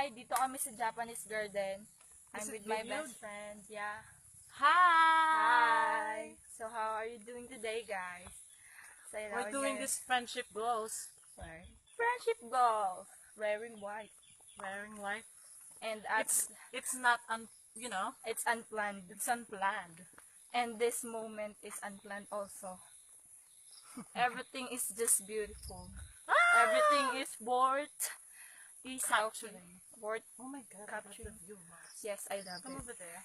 Hi! Dito kami sa Japanese Garden. I'm Is it with my videoed? best friend. Yeah. Hi! Hi! So how are you doing today, guys? Say We're loud doing ngayon. this friendship goals. Friendship golf. Wearing white. Wearing white. And It's not it's unplanned. it's unplanned. And this moment is unplanned also. Everything is just beautiful. Everything is worth Capturing. Worth Oh my god, I love capturing. the view, Mars. Yes, I love Come it. over there.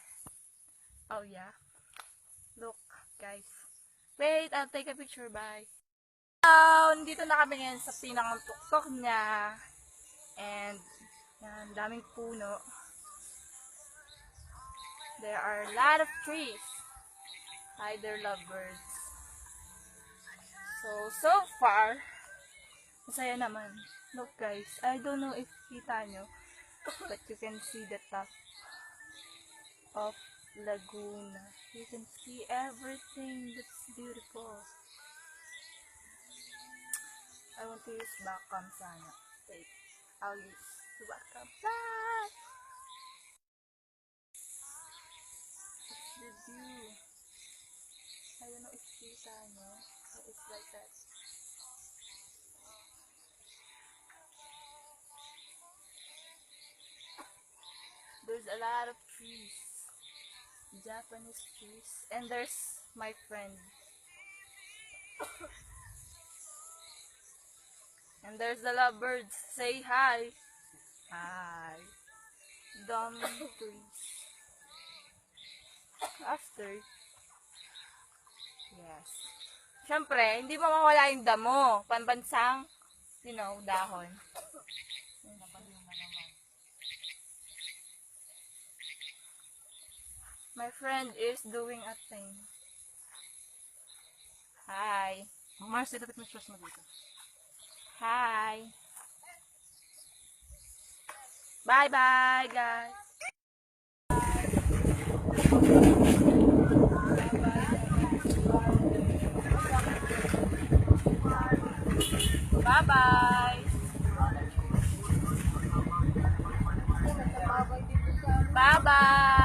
Oh yeah. Look, guys. Wait, I'll take a picture. Bye. So, nandito na kami ngayon sa pinakang tuktok niya. And, yan, daming puno. There are a lot of trees. Hi there, lovebirds. So far, masaya naman. Look guys, I don't know if kita nyo, but you can see the top of Laguna. You can see everything that's beautiful. I want to use back cam sana. Wait, I'll use the back cam. Bye! It's the view. I don't know if kita nyo, but it's like that. There's a lot of trees. Japanese trees. And there's my friend. And there's the lovebirds. Say hi. Hi. Dumb trees. After. Yes. Siyempre, hindi mawawala yung damo. Pambansang, dahon. My friend is doing a thing. Hi. Mars, dito pictures mo dito. Hi. Bye-bye, guys. Bye-bye. Bye-bye.